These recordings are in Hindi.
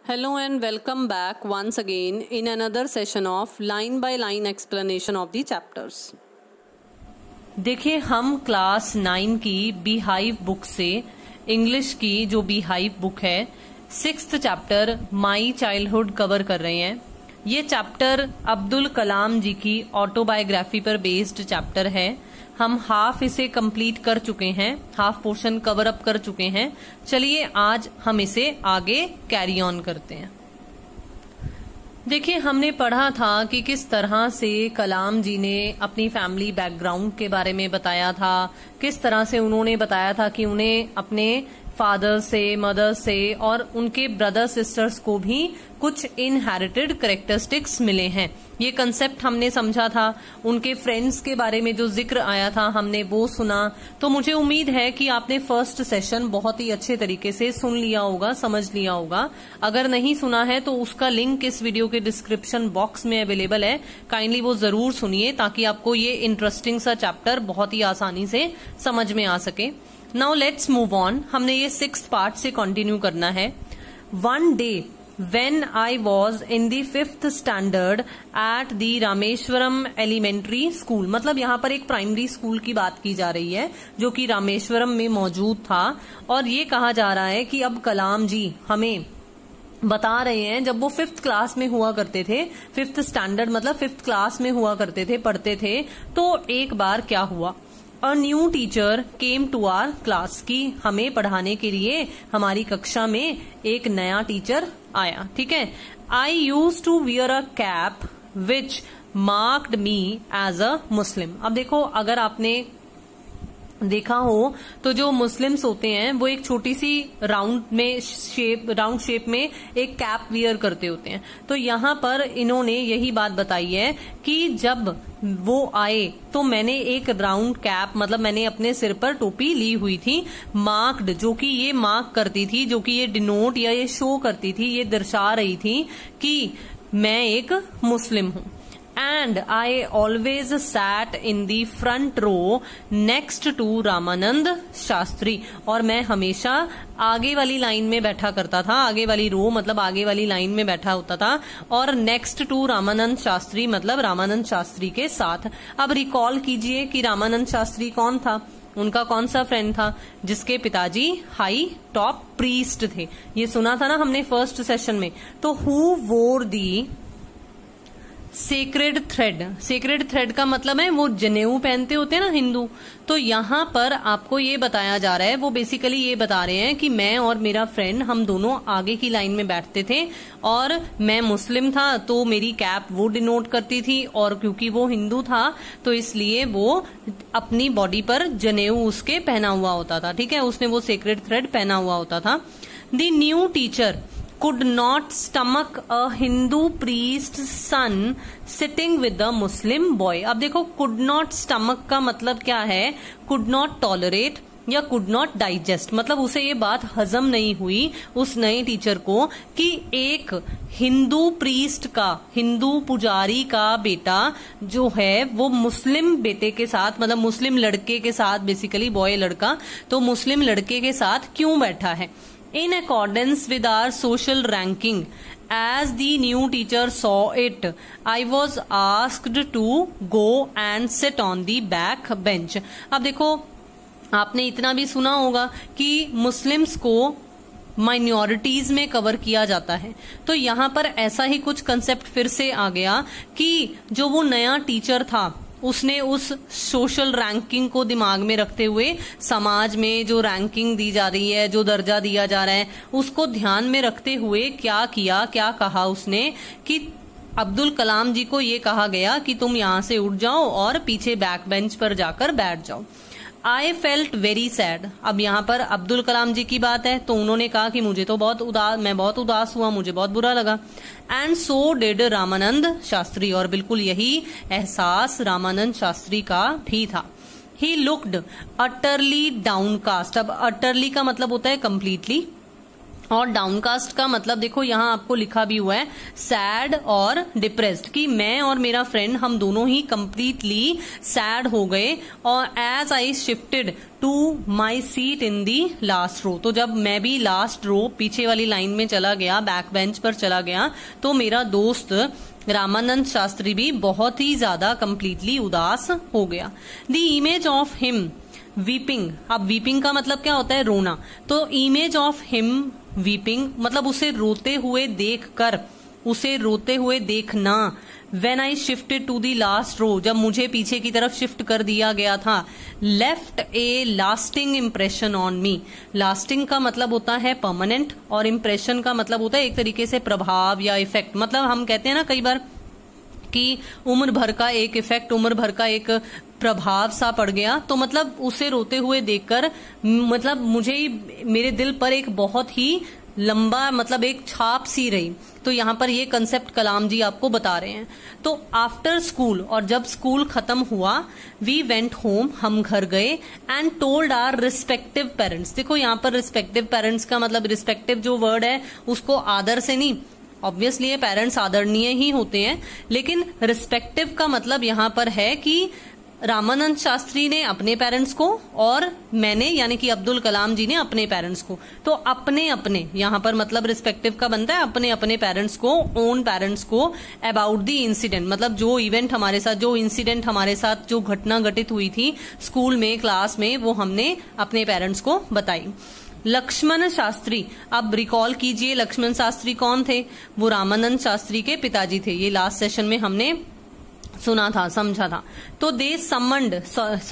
Hello and welcome back once again in another session of line by line explanation of the chapters. देखिए हम क्लास 9 की बीहाइव बुक से इंग्लिश की जो बीहाइव बुक है 6th chapter my childhood cover कर रहे हैं। ये चैप्टर अब्दुल कलाम जी की ऑटोबायोग्राफी पर बेस्ड चैप्टर है। हम हाफ इसे कंप्लीट कर चुके हैं, हाफ पोर्शन कवर अप कर चुके हैं। चलिए आज हम इसे आगे कैरी ऑन करते हैं। देखिए हमने पढ़ा था कि किस तरह से कलाम जी ने अपनी फैमिली बैकग्राउंड के बारे में बताया था, किस तरह से उन्होंने बताया था कि उन्हें अपने फादर से, मदर से और उनके ब्रदर सिस्टर्स को भी कुछ इनहेरिटेड कैरेक्टरिस्टिक्स मिले हैं। ये कंसेप्ट हमने समझा था। उनके फ्रेंड्स के बारे में जो जिक्र आया था हमने वो सुना। तो मुझे उम्मीद है कि आपने फर्स्ट सेशन बहुत ही अच्छे तरीके से सुन लिया होगा, समझ लिया होगा। अगर नहीं सुना है तो उसका लिंक इस वीडियो के डिस्क्रिप्शन बॉक्स में अवेलेबल है। काइंडली वो जरूर सुनिए ताकि आपको ये इंटरेस्टिंग सा चैप्टर बहुत ही आसानी से समझ में आ सके। Now let's move on. हमने ये 6th पार्ट से कंटिन्यू करना है। One day when I was in the 5th standard at the Rameswaram elementary school, मतलब यहाँ पर एक प्राइमरी स्कूल की बात की जा रही है जो कि रामेश्वरम में मौजूद था। और ये कहा जा रहा है कि अब कलाम जी हमें बता रहे हैं जब वो 5th क्लास में हुआ करते थे, 5th स्टैंडर्ड मतलब 5th क्लास में हुआ करते थे, पढ़ते थे, तो एक बार क्या हुआ, a new teacher came to our class, की हमें पढ़ाने के लिए हमारी कक्षा में एक नया टीचर आया। ठीक है। I used to wear a cap which marked me as a Muslim. अब देखो अगर आपने देखा हो तो जो मुस्लिम्स होते हैं वो एक छोटी सी राउंड शेप में एक कैप वियर करते होते हैं। तो यहाँ पर इन्होंने यही बात बताई है कि जब वो आए तो मैंने एक राउंड कैप, मतलब मैंने अपने सिर पर टोपी ली हुई थी, मार्क्ड, जो कि ये मार्क करती थी, जो कि ये डिनोट या ये शो करती थी, ये दर्शा रही थी कि मैं एक मुस्लिम हूं। And I always sat in the front row next to Ramanand Shastri, और मैं हमेशा आगे वाली लाइन में बैठा करता था। आगे वाली रो मतलब आगे वाली लाइन में बैठा होता था, और नेक्स्ट टू रामानंद शास्त्री मतलब रामानंद शास्त्री के साथ। अब रिकॉल कीजिए कि रामानंद शास्त्री कौन था, उनका कौन सा फ्रेंड था जिसके पिताजी हाई टॉप प्रीस्ट थे। ये सुना था ना हमने फर्स्ट सेशन में। तो हु वोर दी सेक्रेड थ्रेड, सेक्रेड थ्रेड का मतलब है वो जनेऊ पहनते होते हैं ना हिंदू। तो यहाँ पर आपको ये बताया जा रहा है, वो बेसिकली ये बता रहे हैं कि मैं और मेरा फ्रेंड हम दोनों आगे की लाइन में बैठते थे, और मैं मुस्लिम था तो मेरी कैप वो डिनोट करती थी, और क्योंकि वो हिंदू था तो इसलिए वो अपनी बॉडी पर जनेऊ उसके पहना हुआ होता था। ठीक है, उसने वो सेक्रेड थ्रेड पहना हुआ होता था। The new teacher could not stomach a Hindu priest's son sitting with a Muslim boy। अब देखो could not stomach का मतलब क्या है, could not tolerate या could not digest, मतलब उसे ये बात हजम नहीं हुई उस नए टीचर को कि एक हिंदू प्रीस्ट का, हिंदू पुजारी का बेटा जो है वो मुस्लिम बेटे के साथ, मतलब मुस्लिम लड़के के साथ, बेसिकली बॉय लड़का, तो मुस्लिम लड़के के साथ क्यों बैठा है। In accordance with our social ranking, as the new teacher saw it, I was asked to go and sit on the back bench। अब देखो आपने इतना भी सुना होगा कि मुस्लिम्स को माइनॉरिटीज में कवर किया जाता है। तो यहाँ पर ऐसा ही कुछ कंसेप्ट फिर से आ गया कि जो वो नया टीचर था उसने उस सोशल रैंकिंग को दिमाग में रखते हुए, समाज में जो रैंकिंग दी जा रही है, जो दर्जा दिया जा रहा है, उसको ध्यान में रखते हुए क्या किया, क्या कहा उसने कि अब्दुल कलाम जी को ये कहा गया कि तुम यहाँ से उठ जाओ और पीछे बैक बेंच पर जाकर बैठ जाओ। I felt very sad. अब यहाँ पर अब्दुल कलाम जी की बात है तो उन्होंने कहा कि मुझे तो मैं बहुत उदास हुआ, मुझे बहुत बुरा लगा। And so did Ramanand Shastri, और बिल्कुल यही एहसास रामानंद शास्त्री का भी था। He looked utterly downcast. अब अटरली का मतलब होता है कंप्लीटली, और डाउनकास्ट का मतलब देखो यहाँ आपको लिखा भी हुआ है सैड और डिप्रेस्ड, कि मैं और मेरा फ्रेंड हम दोनों ही कंप्लीटली सैड हो गए। और as I shifted to my seat in the last row, तो जब मैं भी लास्ट रो पीछे वाली लाइन में चला गया, बैक बेंच पर चला गया, तो मेरा दोस्त रामानंद शास्त्री भी बहुत ही ज्यादा कंप्लीटली उदास हो गया। The image of him weeping, अब वीपिंग का मतलब क्या होता है, रोना, तो इमेज ऑफ हिम वीपिंग मतलब उसे रोते हुए देखकर, उसे रोते हुए देखना। When I shifted to the last row, जब मुझे पीछे की तरफ शिफ्ट कर दिया गया था, left a lasting impression on me। lasting का मतलब होता है परमानेंट और impression का मतलब होता है एक तरीके से प्रभाव या इफेक्ट। मतलब हम कहते हैं ना कई बार कि उम्र भर का एक इफेक्ट, उम्र भर का एक प्रभाव सा पड़ गया, तो मतलब उसे रोते हुए देखकर मतलब मुझे मेरे दिल पर एक बहुत ही लंबा मतलब एक छाप सी रही। तो यहाँ पर ये कंसेप्ट कलाम जी आपको बता रहे हैं। तो आफ्टर स्कूल, और जब स्कूल खत्म हुआ, वी वेंट होम, हम घर गए, and told our respective parents. देखो यहाँ पर रिस्पेक्टिव पेरेंट्स का मतलब, रिस्पेक्टिव जो वर्ड है उसको आदर से नहीं, ऑब्वियसली ये पेरेंट्स आदरणीय ही होते हैं, लेकिन रिस्पेक्टिव का मतलब यहाँ पर है कि रामानंद शास्त्री ने अपने पेरेंट्स को और मैंने यानी कि अब्दुल कलाम जी ने अपने पेरेंट्स को, तो अपने अपने यहाँ पर मतलब रिस्पेक्टिव का बनता है अपने अपने पेरेंट्स को, ओन पेरेंट्स को, अबाउट द इंसिडेंट, मतलब जो इवेंट हमारे साथ, जो इंसिडेंट हमारे साथ, जो घटना घटित हुई थी स्कूल में, क्लास में, वो हमने अपने पेरेंट्स को बताई। लक्ष्मण शास्त्री, अब रिकॉल कीजिए लक्ष्मण शास्त्री कौन थे, वो रामानंद शास्त्री के पिताजी थे। ये लास्ट सेशन में हमने सुना था, समझा था। तो दे समंड,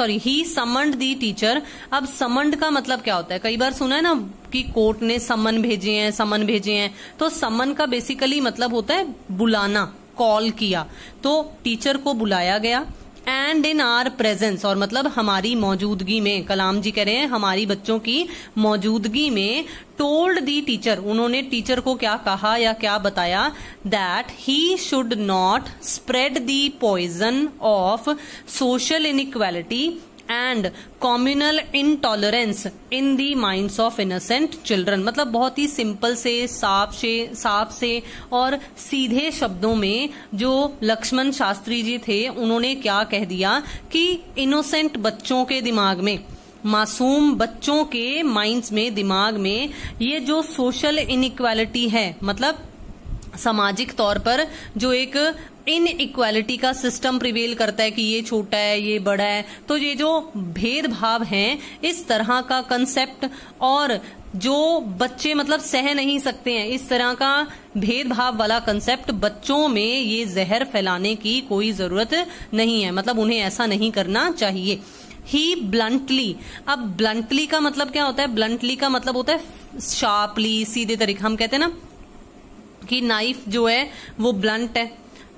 ही समंड दी टीचर। अब समंड का मतलब क्या होता है, कई बार सुना है ना कि कोर्ट ने समन भेजे हैं, समन भेजे हैं, तो समन का बेसिकली मतलब होता है बुलाना, कॉल किया, तो टीचर को बुलाया गया। एंड इन आर प्रेजेंस, और मतलब हमारी मौजूदगी में, कलाम जी कह रहे हैं हमारी बच्चों की मौजूदगी में, टोल्ड दी टीचर, उन्होंने टीचर को क्या कहा या क्या बताया, that he should not spread the poison of social inequality and communal intolerance in the minds of innocent children. मतलब बहुत ही सिंपल से, साफ से और सीधे शब्दों में जो लक्ष्मण शास्त्री जी थे उन्होंने क्या कह दिया कि इनोसेंट बच्चों के दिमाग में, मासूम बच्चों के माइंड्स में, दिमाग में ये जो सोशल इनइक्वालिटी है, मतलब सामाजिक तौर पर जो एक इनइक्वालिटी का सिस्टम प्रिवेल करता है कि ये छोटा है, ये बड़ा है, तो ये जो भेदभाव हैं, इस तरह का कंसेप्ट, और जो बच्चे मतलब सह नहीं सकते हैं इस तरह का भेदभाव वाला कंसेप्ट, बच्चों में ये जहर फैलाने की कोई जरूरत नहीं है, मतलब उन्हें ऐसा नहीं करना चाहिए। ही ब्लंटली, अब ब्लंटली का मतलब क्या होता है, ब्लंटली का मतलब होता है शार्पली, सीधे तरीके, हम कहते हैं ना कि नाइफ जो है वो ब्लंट है,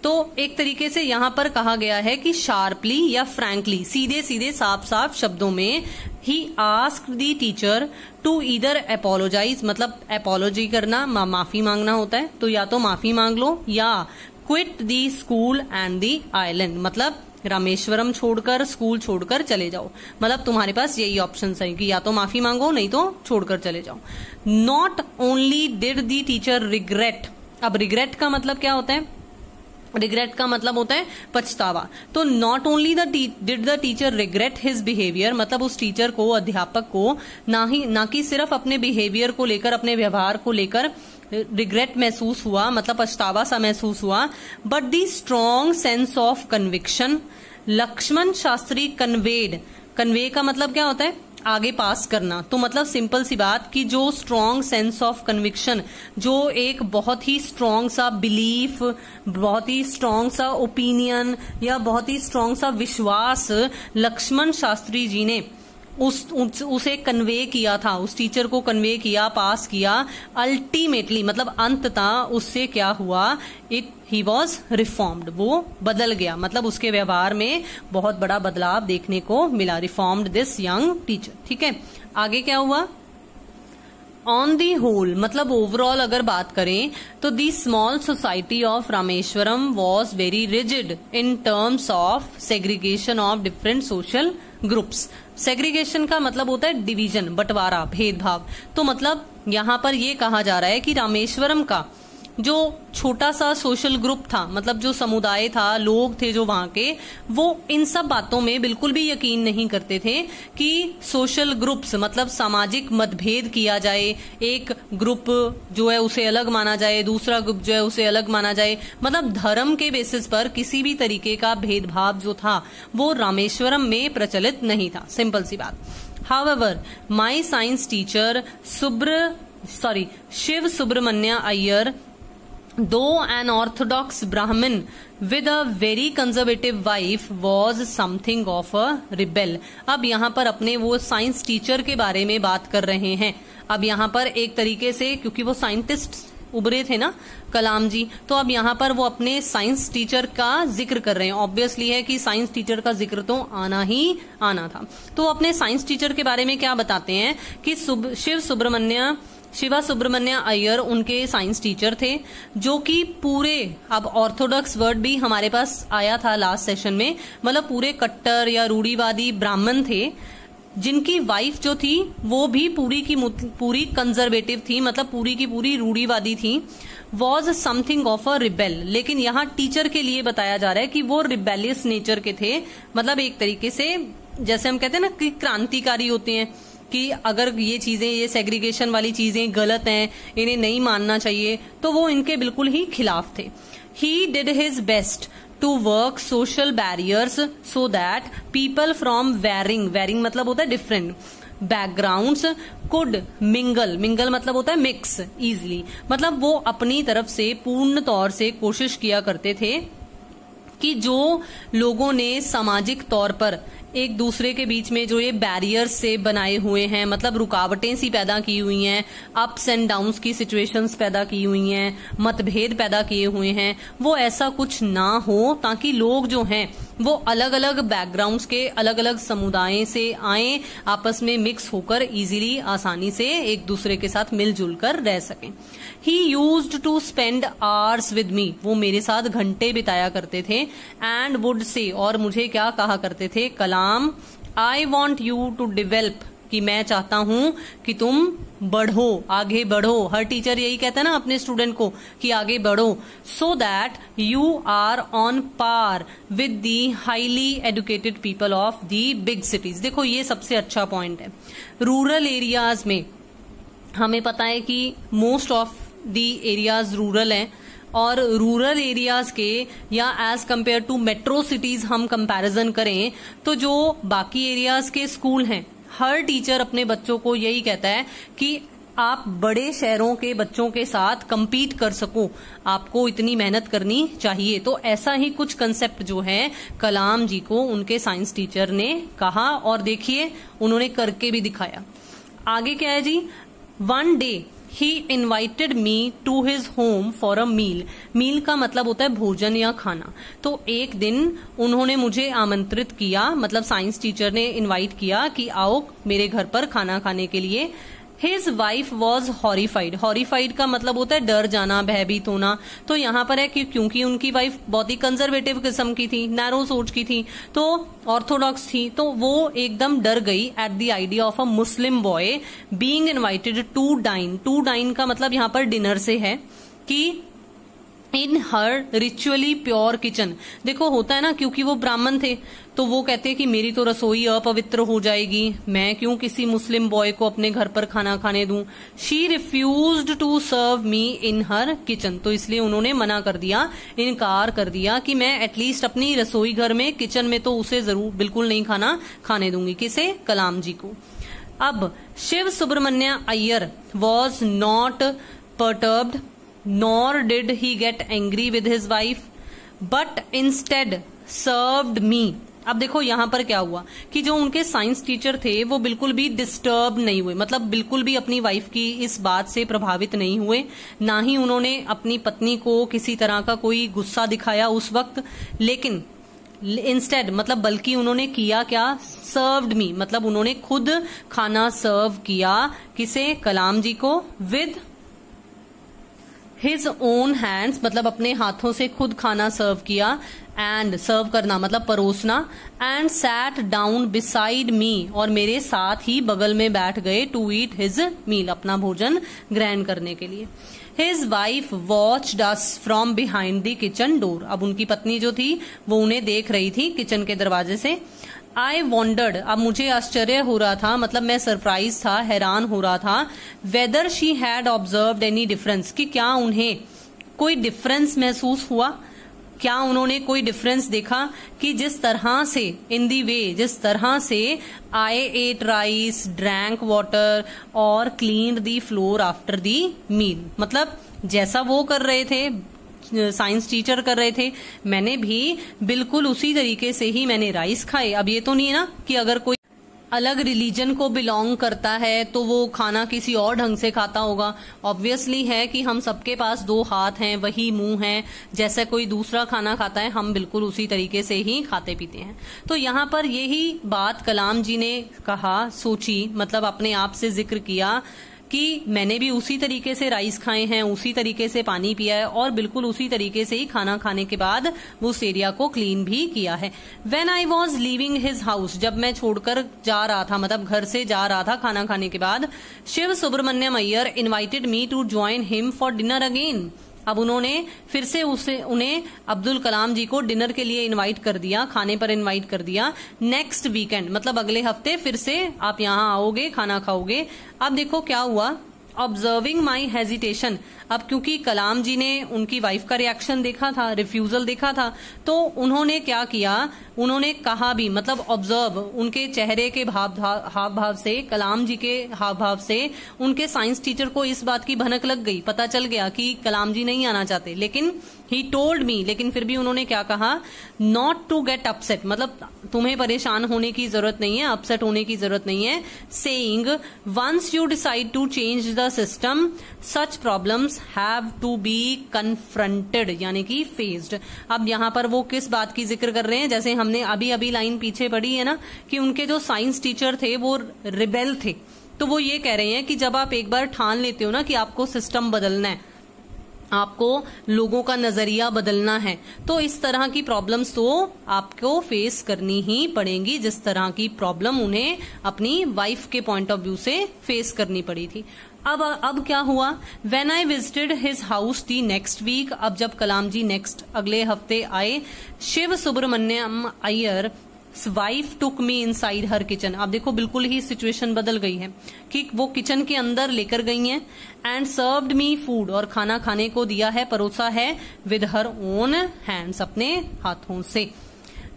तो एक तरीके से यहां पर कहा गया है कि शार्पली या फ्रैंकली, सीधे सीधे साफ साफ शब्दों में, he asked the teacher to either apologize, मतलब अपोलॉजी करना, माफी मांगना होता है, तो या तो माफी मांग लो, या quit the school and the island, मतलब रामेश्वरम छोड़कर, स्कूल छोड़कर चले जाओ, मतलब तुम्हारे पास यही ऑप्शन है कि या तो माफी मांगो नहीं तो छोड़कर चले जाओ। Not only did the teacher regret, अब रिग्रेट का मतलब क्या होता है, रिग्रेट का मतलब होता है पछतावा, तो not only did the teacher regret his behaviour, मतलब उस टीचर को, अध्यापक को ना कि सिर्फ अपने बिहेवियर को लेकर, अपने व्यवहार को लेकर रिग्रेट महसूस हुआ, मतलब पछतावा सा महसूस हुआ, but the strong sense of conviction Lakshman Shastri conveyed, convey का मतलब क्या होता है आगे पास करना, तो मतलब सिंपल सी बात कि जो स्ट्रॉन्ग सेंस ऑफ कन्विक्शन, जो एक बहुत ही स्ट्रॉन्ग सा बिलीफ, बहुत ही स्ट्रॉन्ग सा ओपिनियन या बहुत ही स्ट्रॉन्ग सा विश्वास लक्ष्मण शास्त्री जी ने उसे कन्वे किया था, उस टीचर को कन्वे किया, पास किया, अल्टीमेटली मतलब अंततः उससे क्या हुआ, ही वॉज रिफॉर्म्ड, वो बदल गया, मतलब उसके व्यवहार में बहुत बड़ा बदलाव देखने को मिला, रिफॉर्म्ड दिस यंग टीचर। ठीक है, आगे क्या हुआ, ऑन दी होल मतलब ओवरऑल अगर बात करें तो the small society of Rameswaram was very rigid in terms of segregation of different social groups. Segregation का मतलब होता है डिवीजन, बंटवारा, भेदभाव, तो मतलब यहाँ पर ये कहा जा रहा है कि रामेश्वरम का जो छोटा सा सोशल ग्रुप था, मतलब जो समुदाय था, लोग थे जो वहां के, वो इन सब बातों में बिल्कुल भी यकीन नहीं करते थे कि सोशल ग्रुप्स मतलब सामाजिक मतभेद किया जाए, एक ग्रुप जो है उसे अलग माना जाए, दूसरा ग्रुप जो है उसे अलग माना जाए, मतलब धर्म के बेसिस पर किसी भी तरीके का भेदभाव जो था वो रामेश्वरम में प्रचलित नहीं था। सिंपल सी बात। However, my science teacher Shiv Subramanya Iyer, though an orthodox Brahmin with a very conservative wife, was something of a rebel। अब यहाँ पर अपने वो साइंस टीचर के बारे में बात कर रहे हैं। अब यहाँ पर एक तरीके से, क्योंकि वो साइंटिस्ट उभरे थे ना कलाम जी, तो अब यहाँ पर वो अपने साइंस टीचर का जिक्र कर रहे हैं। ऑब्वियसली है कि साइंस टीचर का जिक्र तो आना ही आना था। तो अपने साइंस टीचर के बारे में क्या बताते हैं कि शिवा सुब्रमण्य अय्यर उनके साइंस टीचर थे, जो कि पूरे, अब ऑर्थोडॉक्स वर्ड भी हमारे पास आया था लास्ट सेशन में, मतलब पूरे कट्टर या रूढ़िवादी ब्राह्मण थे, जिनकी वाइफ जो थी वो भी पूरी की पूरी कंजर्वेटिव थी, मतलब पूरी की पूरी रूढ़िवादी थी। Was something of a rebel, लेकिन यहाँ टीचर के लिए बताया जा रहा है कि वो रिबेलियस नेचर के थे, मतलब एक तरीके से जैसे हम कहते हैं ना कि क्रांतिकारी होते हैं, कि अगर ये चीजें, ये सेग्रीगेशन वाली चीजें गलत हैं, इन्हें नहीं मानना चाहिए, तो वो इनके बिल्कुल ही खिलाफ थे। He did his best to work social barriers so that people from varying मतलब होता है different backgrounds could mingle मतलब होता है mix easily, मतलब वो अपनी तरफ से पूर्ण तौर से कोशिश किया करते थे कि जो लोगों ने सामाजिक तौर पर एक दूसरे के बीच में जो ये बैरियर्स से बनाए हुए हैं, मतलब रुकावटें सी पैदा की हुई हैं, अप्स एंड डाउन्स की सिचुएशंस पैदा की हुई हैं, मतभेद पैदा किए हुए हैं, वो ऐसा कुछ ना हो, ताकि लोग जो हैं वो अलग अलग बैकग्राउंड्स के, अलग अलग समुदाय से आए, आपस में मिक्स होकर इजीली, आसानी से एक दूसरे के साथ मिलजुल कर रह सकें। He used to spend hours with me, वो मेरे साथ घंटे बिताया करते थे। एंड वुड से, और मुझे क्या कहा करते थे, Kalam, I want you to develop, कि मैं चाहता हूं कि तुम बढ़ो, आगे बढ़ो। हर टीचर यही कहता है ना अपने स्टूडेंट को कि आगे बढ़ो, so that you are on par with the highly educated people of the big cities. देखो ये सबसे अच्छा पॉइंट है। रूरल एरियाज में हमें पता है कि most of the areas rural हैं, और रूरल एरियाज के या as compare to metro cities हम कंपैरिजन करें तो जो बाकी एरियाज के स्कूल हैं, हर टीचर अपने बच्चों को यही कहता है कि आप बड़े शहरों के बच्चों के साथ compete कर सको, आपको इतनी मेहनत करनी चाहिए। तो ऐसा ही कुछ कंसेप्ट जो है कलाम जी को उनके साइंस टीचर ने कहा, और देखिए उन्होंने करके भी दिखाया। आगे क्या है जी, one day he invited me to his home for a meal. Meal का मतलब होता है भोजन या खाना। तो एक दिन उन्होंने मुझे आमंत्रित किया, मतलब साइंस टीचर ने इनवाइट किया कि आओ मेरे घर पर खाना खाने के लिए। His wife was horrified. Horrified का मतलब होता है डर जाना, भयभीत होना। तो यहाँ पर है कि क्योंकि उनकी वाइफ बहुत ही कंजर्वेटिव किस्म की थी, नैरो सोच की थी, तो ऑर्थोडॉक्स थी, तो वो एकदम डर गई at the idea of a Muslim boy being invited to dine. To dine का मतलब यहाँ पर डिनर से है कि in her ritually pure kitchen. देखो होता है ना, क्योंकि वो ब्राह्मण थे तो वो कहते हैं कि मेरी तो रसोई अपवित्र हो जाएगी, मैं क्यों किसी मुस्लिम बॉय को अपने घर पर खाना खाने दूं। She refused to serve me in her kitchen. तो इसलिए उन्होंने मना कर दिया, इनकार कर दिया कि मैं एटलीस्ट अपनी रसोई घर में, किचन में तो उसे जरूर बिल्कुल नहीं खाने दूंगी। किसे? कलाम जी को। अब Shiv Subramanya Iyer was not perturbed nor did he get angry with his wife but instead served me। अब देखो यहाँ पर क्या हुआ कि जो उनके साइंस टीचर थे वो बिल्कुल भी डिस्टर्ब नहीं हुए, मतलब बिल्कुल भी अपनी वाइफ की इस बात से प्रभावित नहीं हुए, ना ही उन्होंने अपनी पत्नी को किसी तरह का कोई गुस्सा दिखाया उस वक्त। लेकिन इंस्टेड मतलब बल्कि उन्होंने किया क्या, सर्व्ड मी, मतलब उन्होंने खुद खाना सर्व किया। किसे? कलाम जी को। हिज ओन हैंड्स मतलब अपने हाथों से खुद खाना सर्व किया, एंड सर्व करना मतलब परोसना, and sat down beside me और मेरे साथ ही बगल में बैठ गए, टू ईट हिज मील अपना भोजन ग्रहण करने के लिए। His wife watched us from behind the kitchen door, अब उनकी पत्नी जो थी वो उन्हें देख रही थी किचन के दरवाजे से। आई वॉन्डर्ड, अब मुझे आश्चर्य हो रहा था, मतलब मैं सरप्राइज था, हैरान हो रहा था, whether she had observed any difference, कि क्या उन्हें कोई डिफरेंस महसूस हुआ, क्या उन्होंने कोई डिफरेंस देखा कि जिस तरह से इन दी वे, जिस तरह से I ate rice, drank water और cleaned the floor after the meal, मतलब जैसा वो कर रहे थे, साइंस टीचर कर रहे थे, मैंने भी बिल्कुल उसी तरीके से ही मैंने राइस खाए। अब ये तो नहीं है ना कि अगर कोई अलग रिलीजन को बिलोंग करता है तो वो खाना किसी और ढंग से खाता होगा। ऑब्वियसली है कि हम सबके पास दो हाथ हैं, वही मुंह है, जैसे कोई दूसरा खाना खाता है हम बिल्कुल उसी तरीके से ही खाते पीते हैं। तो यहाँ पर यही बात कलाम जी ने कहा, सोची, मतलब अपने आप से जिक्र किया कि मैंने भी उसी तरीके से राइस खाए हैं, उसी तरीके से पानी पिया है और बिल्कुल उसी तरीके से ही खाना खाने के बाद वो उस एरिया को क्लीन भी किया है। When I was leaving his house, जब मैं छोड़कर जा रहा था, मतलब घर से जा रहा था खाना खाने के बाद, Shiv Subramaniam Iyer invited me to join him for dinner again, अब उन्होंने फिर से उन्हें अब्दुल कलाम जी को डिनर के लिए इनवाइट कर दिया, खाने पर इनवाइट कर दिया। नेक्स्ट वीकेंड मतलब अगले हफ्ते फिर से आप यहाँ आओगे, खाना खाओगे। अब देखो क्या हुआ, ऑब्जर्विंग माई हेजिटेशन, अब क्योंकि कलाम जी ने उनकी वाइफ का रिएक्शन देखा था, रिफ्यूजल देखा था, तो उन्होंने क्या किया, उन्होंने कहा भी, मतलब ऑब्जर्व, उनके चेहरे के हाव भाव से, कलाम जी के हाव भाव से उनके साइंस टीचर को इस बात की भनक लग गई, पता चल गया कि कलाम जी नहीं आना चाहते। लेकिन ही टोल्ड मी, लेकिन फिर भी उन्होंने क्या कहा, नॉट टू गेट अपसेट, मतलब तुम्हें परेशान होने की जरूरत नहीं है, अपसेट होने की जरूरत नहीं है। Saying once you decide to change the system such problems have to be confronted, यानी कि फेस्ड। अब यहाँ पर वो किस बात की जिक्र कर रहे हैं, जैसे हमने अभी अभी लाइन पीछे पढ़ी है ना कि उनके जो साइंस टीचर थे वो रिबेल थे, तो वो ये कह रहे हैं कि जब आप एक बार ठान लेते हो ना कि आपको सिस्टम बदलना है, आपको लोगों का नजरिया बदलना है, तो इस तरह की प्रॉब्लम्स तो आपको फेस करनी ही पड़ेंगी, जिस तरह की प्रॉब्लम उन्हें अपनी वाइफ के पॉइंट ऑफ व्यू से फेस करनी पड़ी थी। अब क्या हुआ, when I visited his house the next week, अब जब कलाम जी नेक्स्ट अगले हफ्ते आए, Shiv Subramaniam Iyer wife took me inside her kitchen, अब देखो बिल्कुल ही सिचुएशन बदल गई है कि वो किचन के अंदर लेकर गई हैं, एंड सर्व्ड मी फूड, और खाना खाने को दिया है, परोसा है, विद हर ओन हैंड्स, अपने हाथों से।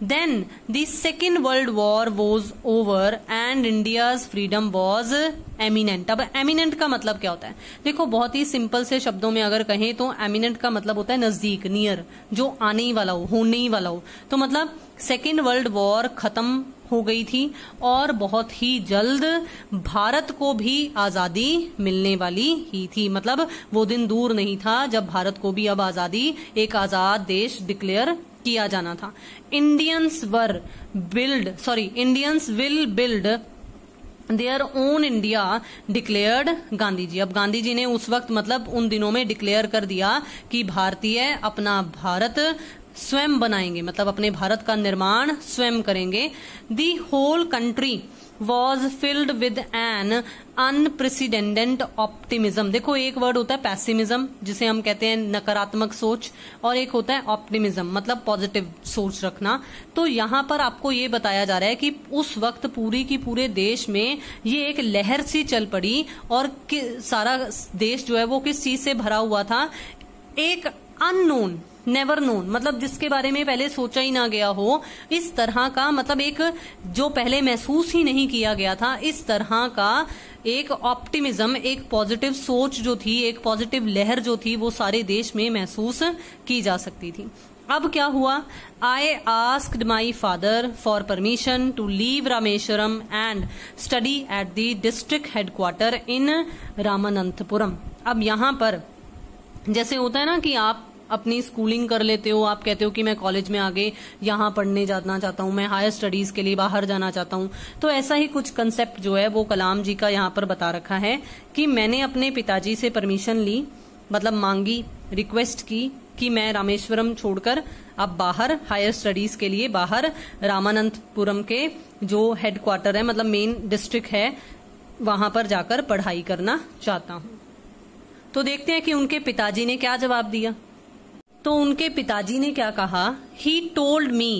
Then the Second World War was over and India's freedom was eminent। अब eminent का मतलब क्या होता है, देखो बहुत ही सिंपल से शब्दों में अगर कहें तो eminent का मतलब होता है नजदीक, नियर, जो आने ही वाला हो, होने ही वाला हो। तो मतलब सेकेंड वर्ल्ड वॉर खत्म हो गई थी और बहुत ही जल्द भारत को भी आजादी मिलने वाली ही थी, मतलब वो दिन दूर नहीं था जब भारत को भी अब आजादी, एक आजाद देश डिक्लेयर किया जाना था। Indians will build their own India declared Gandhi ji. अब गांधी जी ने उस वक्त मतलब उन दिनों में डिक्लेयर कर दिया कि भारतीय अपना भारत स्वयं बनाएंगे, मतलब अपने भारत का निर्माण स्वयं करेंगे। The whole country was filled with an unprecedented optimism. देखो एक वर्ड होता है पैसिमिज्म, जिसे हम कहते हैं नकारात्मक सोच, और एक होता है ऑप्टिमिज्म, मतलब पॉजिटिव सोच रखना। तो यहाँ पर आपको ये बताया जा रहा है कि उस वक्त पूरी की पूरे देश में ये एक लहर सी चल पड़ी, और सारा देश जो है वो किस चीज से भरा हुआ था, एक अननोन, नेवर नोन, मतलब जिसके बारे में पहले सोचा ही ना गया हो, इस तरह का, मतलब एक जो पहले महसूस ही नहीं किया गया था, इस तरह का एक ऑप्टिमिज्म, एक पॉजिटिव सोच जो थी, एक पॉजिटिव लहर जो थी, वो सारे देश में महसूस की जा सकती थी। अब क्या हुआ, I asked my father for permission to leave Rameswaram and study at the district headquarter in Ramanathapuram. अब यहाँ पर जैसे होता है ना कि आप अपनी स्कूलिंग कर लेते हो, आप कहते हो कि मैं कॉलेज में आगे यहाँ पढ़ने जाना चाहता हूँ, मैं हायर स्टडीज के लिए बाहर जाना चाहता हूँ, तो ऐसा ही कुछ कंसेप्ट जो है वो कलाम जी का यहाँ पर बता रखा है कि मैंने अपने पिताजी से परमिशन ली मतलब मांगी, रिक्वेस्ट की कि मैं रामेश्वरम छोड़कर अब बाहर हायर स्टडीज के लिए बाहर रामानंतपुरम के जो हेडक्वार्टर है, मतलब मेन डिस्ट्रिक्ट है, वहां पर जाकर पढ़ाई करना चाहता हूं। तो देखते हैं कि उनके पिताजी ने क्या जवाब दिया। तो उनके पिताजी ने क्या कहा, he told me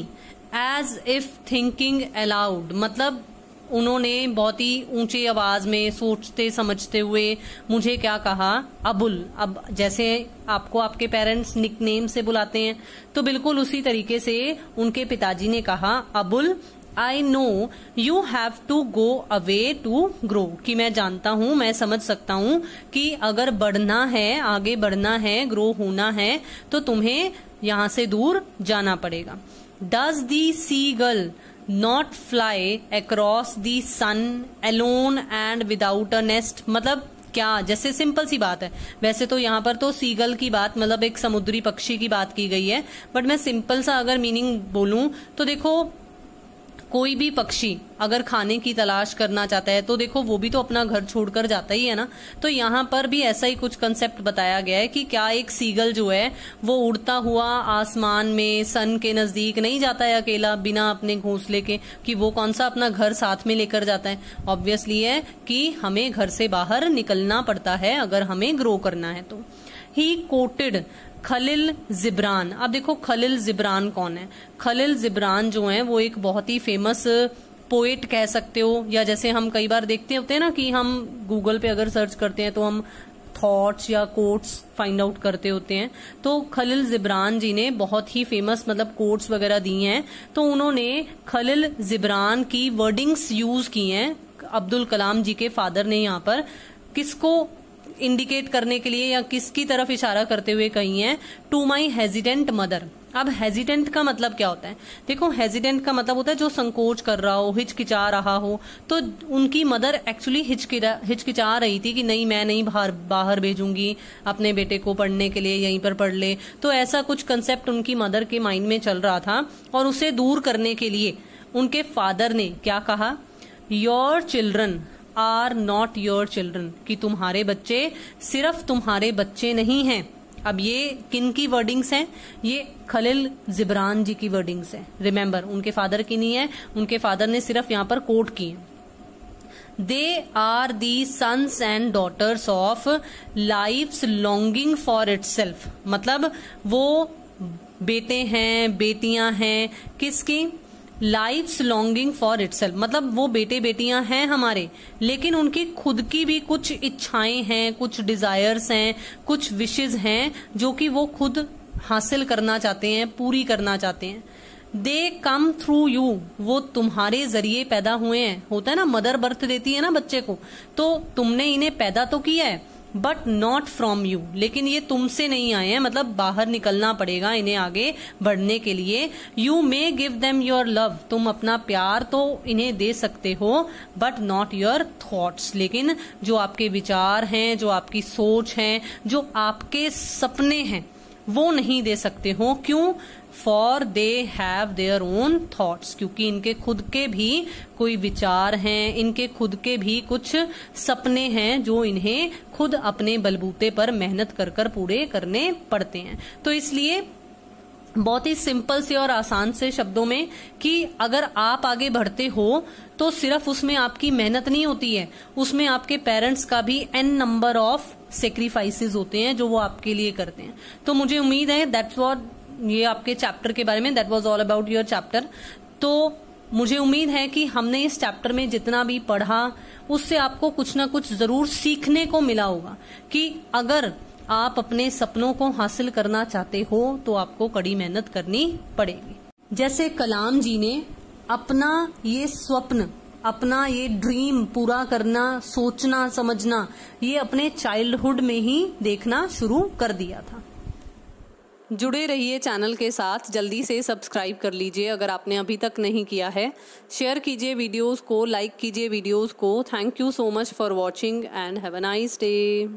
as if thinking aloud, मतलब उन्होंने बहुत ही ऊंची आवाज में सोचते समझते हुए मुझे क्या कहा, अबुल। अब जैसे आपको आपके पेरेंट्स निकनेम से बुलाते हैं, तो बिल्कुल उसी तरीके से उनके पिताजी ने कहा, Abul I know you have to go away to grow, कि मैं जानता हूं, मैं समझ सकता हूं कि अगर बढ़ना है, आगे बढ़ना है, ग्रो होना है, तो तुम्हें यहां से दूर जाना पड़ेगा। Does the seagull not fly across the sun alone and without a nest, मतलब क्या, जैसे सिंपल सी बात है। वैसे तो यहाँ पर तो सीगल की बात मतलब एक समुद्री पक्षी की बात की गई है, बट मैं सिंपल सा अगर मीनिंग बोलूं तो देखो, कोई भी पक्षी अगर खाने की तलाश करना चाहता है तो देखो वो भी तो अपना घर छोड़कर जाता ही है ना। तो यहाँ पर भी ऐसा ही कुछ कंसेप्ट बताया गया है कि क्या एक सीगल जो है वो उड़ता हुआ आसमान में सन के नजदीक नहीं जाता है अकेला बिना अपने घोंसले के, कि वो कौन सा अपना घर साथ में लेकर जाता है। ऑब्वियसली है कि हमें घर से बाहर निकलना पड़ता है अगर हमें ग्रो करना है। तो ही कोटेड खलील जिब्रान। अब देखो खलील जिब्रान कौन है। खलील जिब्रान जो है वो एक बहुत ही फेमस पोएट कह सकते हो, या जैसे हम कई बार देखते होते हैं ना कि हम गूगल पे अगर सर्च करते हैं तो हम थॉट्स या कोट्स फाइंड आउट करते होते हैं। तो खलील जिब्रान जी ने बहुत ही फेमस मतलब कोट्स वगैरह दी हैं। तो उन्होंने खलील जिब्रान की वर्डिंग्स यूज की हैं अब्दुल कलाम जी के फादर ने, यहाँ पर किसको इंडिकेट करने के लिए या किसकी तरफ इशारा करते हुए कही है, टू माई हेजिडेंट मदर। अब हेजिडेंट का मतलब क्या होता है, देखो हेजिडेंट का मतलब होता है जो संकोच कर रहा हो, हिचकिचा रहा हो। तो उनकी मदर एक्चुअली हिचकिचा रही थी कि नहीं मैं नहीं बाहर भेजूंगी अपने बेटे को पढ़ने के लिए, यहीं पर पढ़ ले। तो ऐसा कुछ कंसेप्ट उनकी मदर के माइंड में चल रहा था, और उसे दूर करने के लिए उनके फादर ने क्या कहा, your children are not your children, कि तुम्हारे बच्चे सिर्फ तुम्हारे बच्चे नहीं हैं। अब ये किन की वर्डिंग्स हैं, ये खलील जिब्रान जी की वर्डिंग्स हैं। रिमेंबर उनके फादर की नहीं है, उनके फादर ने सिर्फ यहाँ पर कोट की है। They are the sons and daughters of life's longing for itself, मतलब वो बेटे हैं बेटियां हैं किसकी, लाइफ्स लॉन्गिंग फॉर इटसेल्फ, मतलब वो बेटे बेटियां हैं हमारे, लेकिन उनकी खुद की भी कुछ इच्छाएं हैं, कुछ डिजायर्स हैं, कुछ विशेज हैं जो कि वो खुद हासिल करना चाहते हैं, पूरी करना चाहते हैं। दे कम थ्रू यू, वो तुम्हारे जरिए पैदा हुए हैं। होता है ना, मदर बर्थ देती है ना बच्चे को, तो तुमने इन्हें पैदा तो किया है बट नॉट फ्रॉम यू, लेकिन ये तुमसे नहीं आए हैं, मतलब बाहर निकलना पड़ेगा इन्हें आगे बढ़ने के लिए। You may give them your love, तुम अपना प्यार तो इन्हें दे सकते हो, बट नॉट योर थॉट्स, लेकिन जो आपके विचार हैं, जो आपकी सोच है, जो आपके सपने हैं, वो नहीं दे सकते हो। क्यों, for they have their own thoughts, क्योंकि इनके खुद के भी कोई विचार हैं, इनके खुद के भी कुछ सपने हैं जो इन्हें खुद अपने बलबूते पर मेहनत कर कर पूरे करने पड़ते हैं। तो इसलिए बहुत ही सिंपल से और आसान से शब्दों में कि अगर आप आगे बढ़ते हो तो सिर्फ उसमें आपकी मेहनत नहीं होती है, उसमें आपके पेरेंट्स का भी n नंबर ऑफ सेक्रीफाइसेस होते हैं जो वो आपके लिए करते हैं। तो मुझे उम्मीद है दैट्स व्हाट, ये आपके चैप्टर के बारे में, that was all about your chapter. तो मुझे उम्मीद है कि हमने इस चैप्टर में जितना भी पढ़ा उससे आपको कुछ ना कुछ जरूर सीखने को मिला होगा कि अगर आप अपने सपनों को हासिल करना चाहते हो तो आपको कड़ी मेहनत करनी पड़ेगी। जैसे कलाम जी ने अपना ये स्वप्न, अपना ये ड्रीम पूरा करना, सोचना समझना, ये अपने चाइल्डहुड में ही देखना शुरू कर दिया था। जुड़े रहिए चैनल के साथ, जल्दी से सब्सक्राइब कर लीजिए अगर आपने अभी तक नहीं किया है। शेयर कीजिए वीडियोस को, लाइक कीजिए वीडियोस को। Thank you so much for watching and have a nice day.